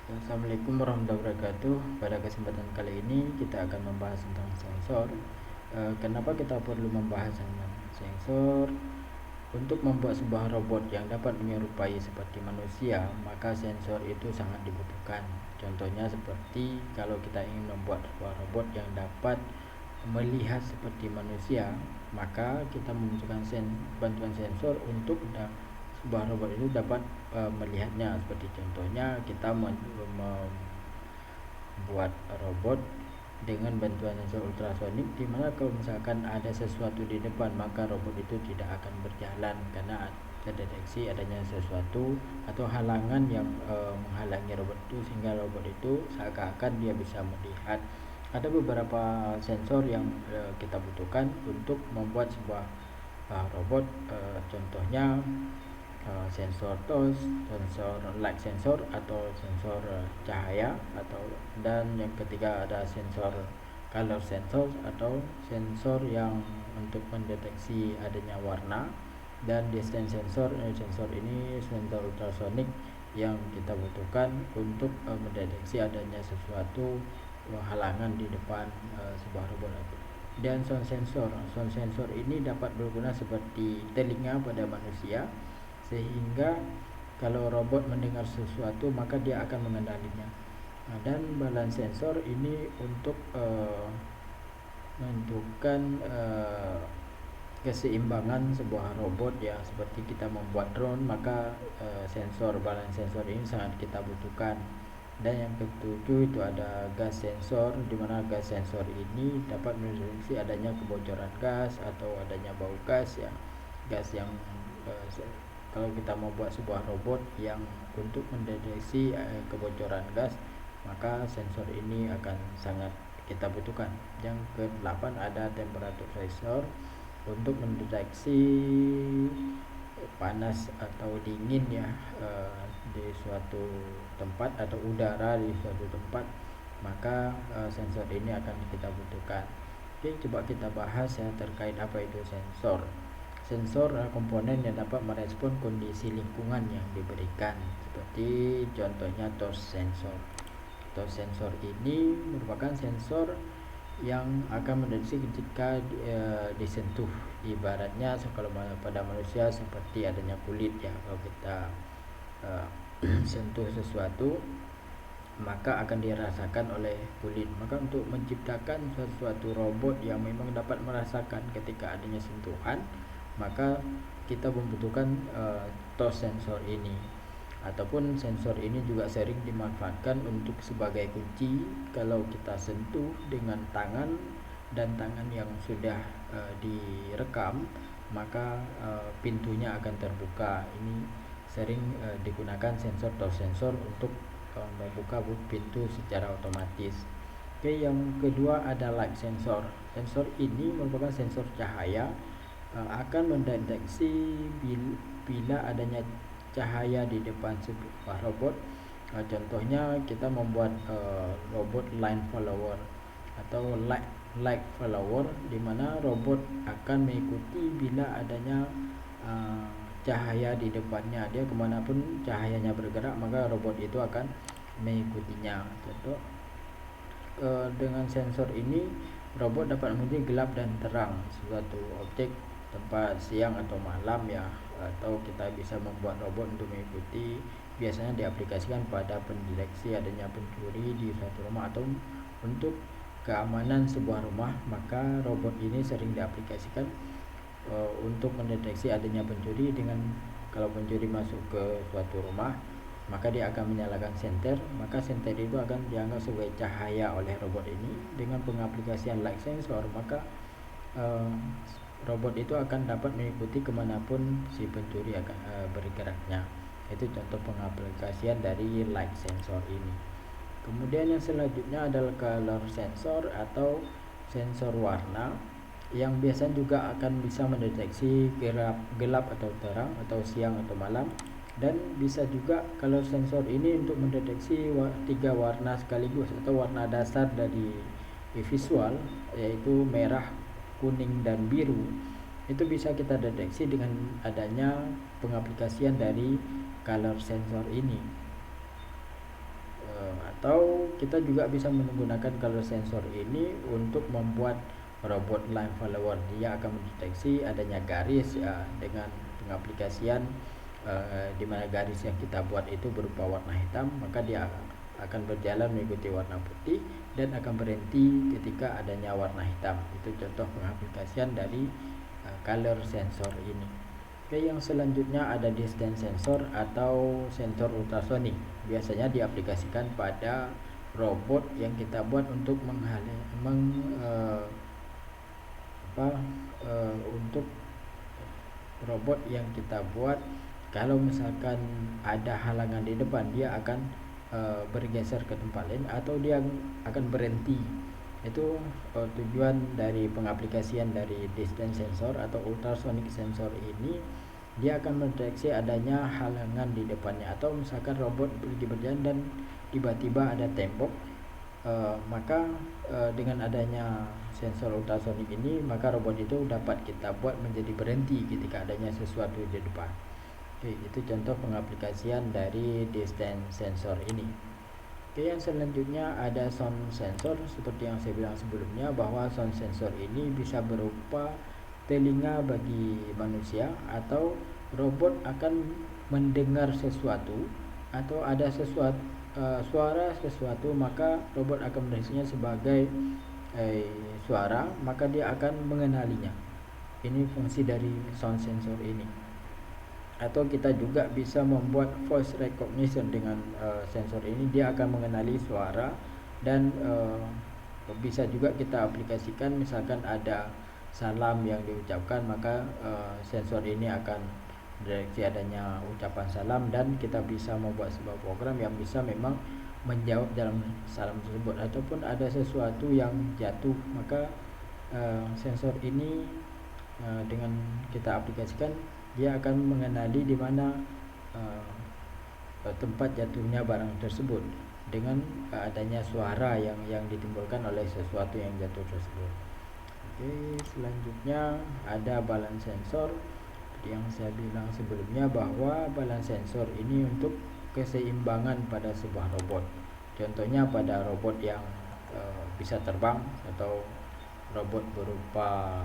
Assalamualaikum warahmatullahi wabarakatuh. Pada kesempatan kali ini kita akan membahas tentang sensor. Kenapa kita perlu membahas tentang sensor? Untuk membuat sebuah robot yang dapat menyerupai seperti manusia, maka sensor itu sangat dibutuhkan. Contohnya seperti kalau kita ingin membuat sebuah robot yang dapat melihat seperti manusia, maka kita membutuhkan bantuan sensor untuk sebuah robot itu dapat melihatnya. Seperti contohnya kita membuat robot dengan bantuan sensor ultrasonik, di mana kalau misalkan ada sesuatu di depan, maka robot itu tidak akan berjalan karena terdeteksi adanya sesuatu atau halangan yang menghalangi robot itu, sehingga robot itu seakan-akan dia bisa melihat. Ada beberapa sensor yang kita butuhkan untuk membuat sebuah robot. Contohnya sensor TOS, sensor light sensor atau sensor cahaya, atau dan yang ketiga ada sensor color sensor atau sensor yang untuk mendeteksi adanya warna, dan distance sensor. Sensor ini sensor ultrasonik yang kita butuhkan untuk mendeteksi adanya sesuatu halangan di depan sebuah robot. Dan sound sensor ini dapat berguna seperti telinga pada manusia, sehingga kalau robot mendengar sesuatu maka dia akan mengenalinya. Dan balance sensor ini untuk menentukan keseimbangan sebuah robot ya. Seperti kita membuat drone, maka sensor balance sensor ini sangat kita butuhkan. Dan yang ketujuh itu ada gas sensor, di mana gas sensor ini dapat mendeteksi adanya kebocoran gas atau adanya bau gas ya. Gas yang kalau kita mau buat sebuah robot yang untuk mendeteksi kebocoran gas, maka sensor ini akan sangat kita butuhkan. Yang ke-8 ada temperatur sensor untuk mendeteksi panas atau dingin ya di suatu tempat atau udara di suatu tempat, maka sensor ini akan kita butuhkan. Oke, coba kita bahas ya terkait apa itu sensor. Sensor adalah komponen yang dapat merespon kondisi lingkungan yang diberikan, seperti contohnya TOS sensor. TOS sensor ini merupakan sensor yang akan mendeteksi ketika disentuh. Ibaratnya kalau pada manusia seperti adanya kulit ya, kalau kita sentuh sesuatu maka akan dirasakan oleh kulit. Maka untuk menciptakan sesuatu robot yang memang dapat merasakan ketika adanya sentuhan, maka kita membutuhkan TOS sensor ini. Ataupun sensor ini juga sering dimanfaatkan untuk sebagai kunci. Kalau kita sentuh dengan tangan dan tangan yang sudah direkam, maka pintunya akan terbuka. Ini sering digunakan sensor TOS sensor untuk membuka pintu secara otomatis. Oke, yang kedua ada light sensor. Sensor ini merupakan sensor cahaya, akan mendeteksi bila adanya cahaya di depan sebuah robot. Contohnya kita membuat robot line follower atau light follower, di mana robot akan mengikuti bila adanya cahaya di depannya. Dia kemanapun cahayanya bergerak, maka robot itu akan mengikutinya. Contoh, dengan sensor ini robot dapat mengenali gelap dan terang suatu objek, tempat siang atau malam ya. Atau kita bisa membuat robot untuk mengikuti, biasanya diaplikasikan pada pendeteksi adanya pencuri di suatu rumah atau untuk keamanan sebuah rumah. Maka robot ini sering diaplikasikan untuk mendeteksi adanya pencuri. Dengan kalau pencuri masuk ke suatu rumah, maka dia akan menyalakan senter, maka senter itu akan dianggap sebagai cahaya oleh robot ini. Dengan pengaplikasian light sensor, maka robot itu akan dapat mengikuti kemanapun si pencuri akan bergeraknya. Itu contoh pengaplikasian dari light sensor ini. Kemudian yang selanjutnya adalah color sensor atau sensor warna, yang biasanya juga akan bisa mendeteksi gelap atau terang, atau siang atau malam. Dan bisa juga kalau sensor ini untuk mendeteksi 3 warna sekaligus atau warna dasar dari visual, yaitu merah, kuning, dan biru. Itu bisa kita deteksi dengan adanya pengaplikasian dari color sensor ini. Atau kita juga bisa menggunakan color sensor ini untuk membuat robot line follower. Dia akan mendeteksi adanya garis dengan pengaplikasian di mana garis yang kita buat itu berupa warna hitam, maka dia akan berjalan mengikuti warna putih dan akan berhenti ketika adanya warna hitam. Itu contoh pengaplikasian dari color sensor ini. Oke, yang selanjutnya ada distance sensor atau sensor ultrasonik. Biasanya diaplikasikan pada robot yang kita buat untuk untuk robot yang kita buat, kalau misalkan ada halangan di depan, dia akan bergeser ke tempat lain atau dia akan berhenti. Itu tujuan dari pengaplikasian dari distance sensor atau ultrasonic sensor ini. Dia akan mendeteksi adanya halangan di depannya, atau misalkan robot pergi berjalan dan tiba-tiba ada tembok, maka dengan adanya sensor ultrasonik ini, maka robot itu dapat kita buat menjadi berhenti ketika adanya sesuatu di depan. Oke, itu contoh pengaplikasian dari distance sensor ini. Oke, yang selanjutnya ada sound sensor. Seperti yang saya bilang sebelumnya, bahwa sound sensor ini bisa berupa telinga bagi manusia, atau robot akan mendengar sesuatu atau ada suara sesuatu, maka robot akan mendeteksinya sebagai suara, maka dia akan mengenalinya. Ini fungsi dari sound sensor ini. Atau kita juga bisa membuat voice recognition dengan sensor ini. Dia akan mengenali suara, dan bisa juga kita aplikasikan, misalkan ada salam yang diucapkan, maka sensor ini akan mendeteksi adanya ucapan salam, dan kita bisa membuat sebuah program yang bisa memang menjawab dalam salam tersebut. Ataupun ada sesuatu yang jatuh, maka sensor ini dengan kita aplikasikan, dia akan mengenali di mana tempat jatuhnya barang tersebut dengan adanya suara yang ditimbulkan oleh sesuatu yang jatuh tersebut. Oke, selanjutnya ada balance sensor. Seperti yang saya bilang sebelumnya, bahwa balance sensor ini untuk keseimbangan pada sebuah robot. Contohnya pada robot yang bisa terbang, atau robot berupa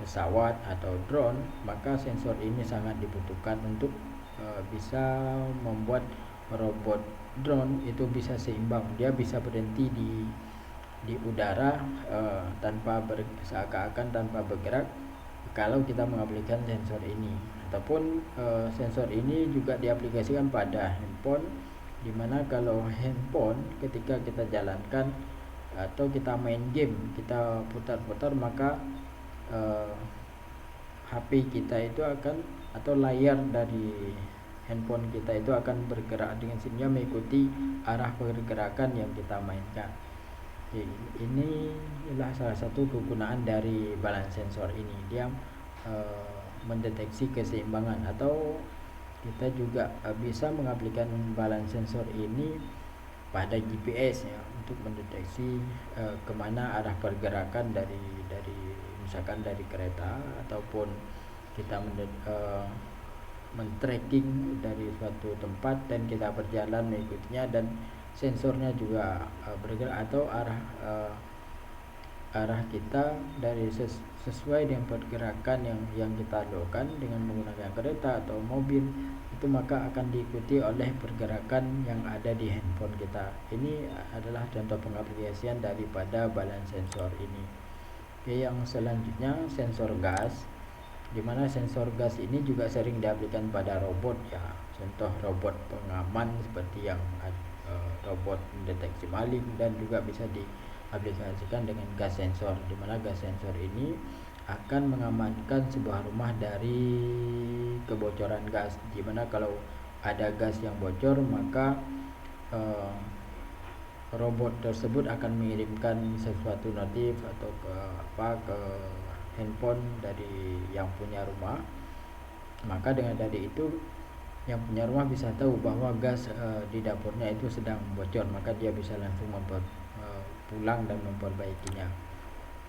pesawat atau drone, maka sensor ini sangat dibutuhkan untuk bisa membuat robot drone itu bisa seimbang. Dia bisa berhenti di udara seakan-akan tanpa bergerak kalau kita mengaplikasikan sensor ini. Ataupun sensor ini juga diaplikasikan pada handphone, dimana kalau handphone ketika kita jalankan atau kita main game, kita putar-putar, maka HP kita itu akan, atau layar dari handphone kita itu akan bergerak dengan sendirinya mengikuti arah pergerakan yang kita mainkan. Jadi, ini adalah salah satu kegunaan dari balance sensor ini. Dia mendeteksi keseimbangan. Atau kita juga bisa mengaplikasikan balance sensor ini pada GPS ya, untuk mendeteksi kemana arah pergerakan dari misalkan dari kereta, ataupun kita men-tracking dari suatu tempat dan kita berjalan mengikutinya, dan sensornya juga bergerak, atau arah kita dari sesuai dengan pergerakan yang kita lakukan dengan menggunakan kereta atau mobil, itu maka akan diikuti oleh pergerakan yang ada di handphone kita. Ini adalah contoh pengaplikasian daripada balance sensor ini. Oke, yang selanjutnya sensor gas, dimana sensor gas ini juga sering diaplikasikan pada robot ya. Contoh robot pengaman seperti yang robot mendeteksi maling, dan juga bisa diaplikasikan dengan gas sensor, dimana gas sensor ini akan mengamankan sebuah rumah dari kebocoran gas. Dimana kalau ada gas yang bocor, maka robot tersebut akan mengirimkan sesuatu notif atau ke handphone dari yang punya rumah. Maka dengan dari itu yang punya rumah bisa tahu bahwa gas di dapurnya itu sedang bocor, maka dia bisa langsung pulang dan memperbaikinya.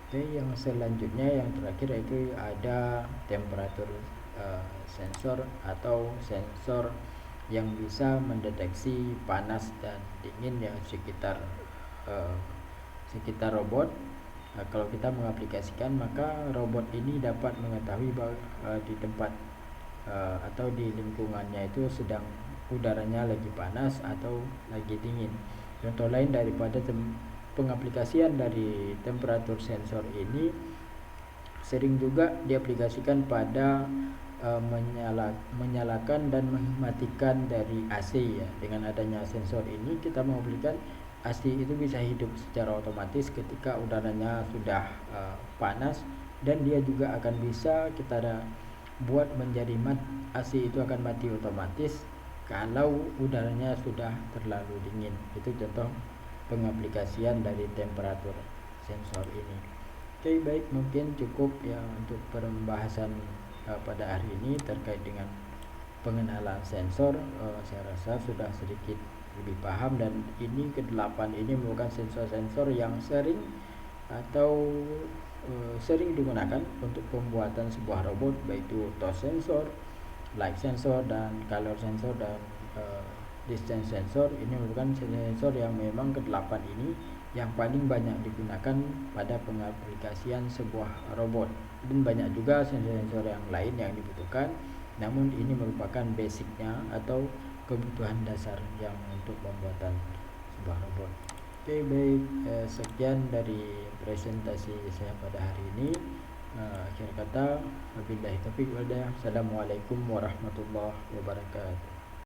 Oke, yang selanjutnya yang terakhir itu ada temperatur sensor atau sensor yang bisa mendeteksi panas dan dingin ya eh, sekitar robot. Kalau kita mengaplikasikan, maka robot ini dapat mengetahui bahwa di tempat atau di lingkungannya itu sedang udaranya lagi panas atau lagi dingin. Contoh lain daripada pengaplikasian dari temperatur sensor ini sering juga diaplikasikan pada menyalakan dan mematikan dari AC ya. Dengan adanya sensor ini kita memberikan AC itu bisa hidup secara otomatis ketika udaranya sudah panas, dan dia juga akan bisa kita buat menjadi AC itu akan mati otomatis kalau udaranya sudah terlalu dingin. Itu contoh pengaplikasian dari temperatur sensor ini. Oke, baik, mungkin cukup ya untuk pembahasan pada hari ini terkait dengan pengenalan sensor. Saya rasa sudah sedikit lebih paham, dan ini ke-8 ini merupakan sensor-sensor yang sering atau sering digunakan untuk pembuatan sebuah robot, baik itu touch sensor, light sensor, dan color sensor, dan distance sensor. Ini merupakan sensor yang memang ke-8 ini yang paling banyak digunakan pada pengaplikasian sebuah robot, dan banyak juga sensor-sensor yang lain yang dibutuhkan, namun ini merupakan basicnya atau kebutuhan dasar yang untuk pembuatan sebuah robot. Oke, baik, sekian dari presentasi saya pada hari ini. Akhir kata, wabillahi taufiq wal hidayah. Assalamualaikum warahmatullahi wabarakatuh.